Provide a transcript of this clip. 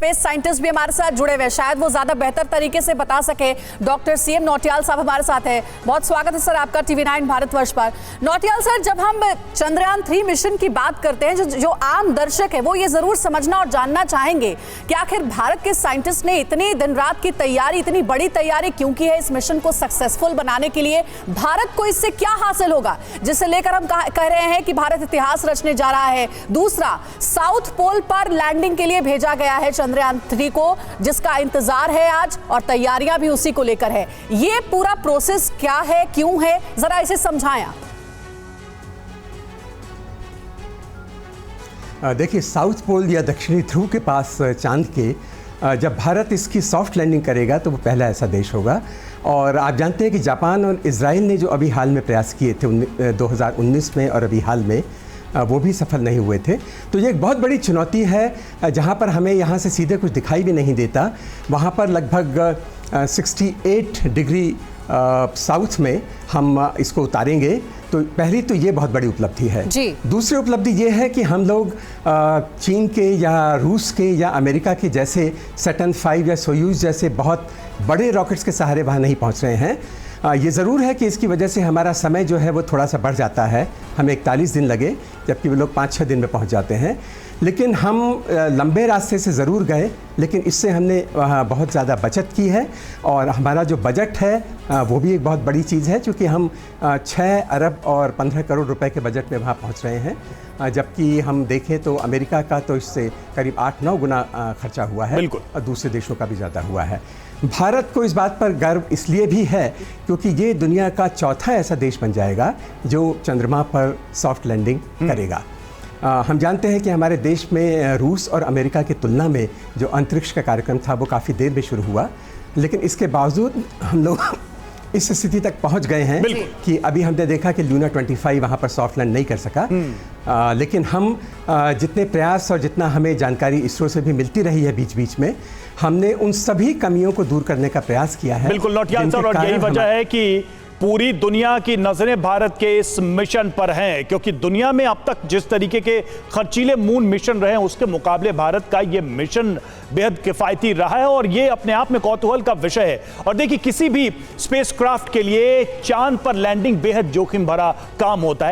Space scientist भी हमारे साथ जुड़े हुए हैं, शायद वो ज्यादा बेहतर तरीके से बता सके। डॉक्टर सीएम नौटियाल साहब हमारे साथ है। बहुत स्वागत है सर आपका TV9 भारतवर्ष पर। नौटियाल सर, जब हम चंद्रयान 3 मिशन की बात करते हैं, जो आम दर्शक है वो ये जरूर समझना और जानना चाहेंगे कि आखिर भारत के साइंटिस्ट ने इतनी दिन रात की तैयारी, इतनी बड़ी तैयारी क्यों की है इस मिशन को सक्सेसफुल बनाने के लिए? भारत को इससे क्या हासिल होगा जिसे लेकर हम कह रहे हैं कि भारत इतिहास रचने जा रहा है? दूसरा, साउथ पोल पर लैंडिंग के लिए भेजा गया है चंद्रयान 3 को, जिसका इंतजार है आज और तैयारियां भी उसी को लेकर है। ये पूरा प्रोसेस क्या है, क्यों है, जरा इसे समझाएं आप। देखिए, साउथ पोल या दक्षिणी ध्रुव के पास चांद के जब भारत इसकी सॉफ्ट लैंडिंग करेगा तो वो पहला ऐसा देश होगा। और आप जानते हैं कि जापान और इजराइल ने जो अभी हाल में प्रयास किए थे 2019 में और अभी हाल में, वो भी सफल नहीं हुए थे। तो ये एक बहुत बड़ी चुनौती है, जहाँ पर हमें यहाँ से सीधे कुछ दिखाई भी नहीं देता। वहाँ पर लगभग 68 डिग्री साउथ में हम इसको उतारेंगे। तो पहली तो ये बहुत बड़ी उपलब्धि है जी। दूसरी उपलब्धि ये है कि हम लोग चीन के या रूस के या अमेरिका के जैसे सैटर्न 5 या सोयूज जैसे बहुत बड़े रॉकेट्स के सहारे वहाँ नहीं पहुँच रहे हैं। ये ज़रूर है कि इसकी वजह से हमारा समय जो है वो थोड़ा सा बढ़ जाता है, हमें 41 दिन लगे जबकि वो लोग 5-6 दिन में पहुँच जाते हैं। लेकिन हम लंबे रास्ते से ज़रूर गए, लेकिन इससे हमने बहुत ज़्यादा बचत की है। और हमारा जो बजट है वो भी एक बहुत बड़ी चीज़ है, क्योंकि हम 6 अरब और 15 करोड़ रुपए के बजट में वहाँ पहुँच रहे हैं, जबकि हम देखें तो अमेरिका का तो इससे करीब 8-9 गुना खर्चा हुआ है और दूसरे देशों का भी ज़्यादा हुआ है। भारत को इस बात पर गर्व इसलिए भी है क्योंकि ये दुनिया का चौथा ऐसा देश बन जाएगा जो चंद्रमा पर सॉफ्ट लैंडिंग करेगा। हम जानते हैं कि हमारे देश में रूस और अमेरिका की तुलना में जो अंतरिक्ष का कार्यक्रम था वो काफ़ी देर में शुरू हुआ, लेकिन इसके बावजूद हम लोग इस स्थिति तक पहुंच गए हैं कि अभी हमने देखा कि लूना 25 वहाँ पर सॉफ्ट लैंड नहीं कर सका। लेकिन हम जितने प्रयास और जितना हमें जानकारी इसरो से भी मिलती रही है बीच बीच में, हमने उन सभी कमियों को दूर करने का प्रयास किया है। बिल्कुल नौटियाल सर, और यही वजह है कि पूरी दुनिया की नजरें भारत के इस मिशन पर हैं, क्योंकि दुनिया में अब तक जिस तरीके के खर्चीले मून मिशन रहे हैं उसके मुकाबले भारत का ये मिशन बेहद किफायती रहा है और ये अपने आप में कौतूहल का विषय है। और देखिए, किसी भी स्पेसक्राफ्ट के लिए चांद पर लैंडिंग बेहद जोखिम भरा काम होता है।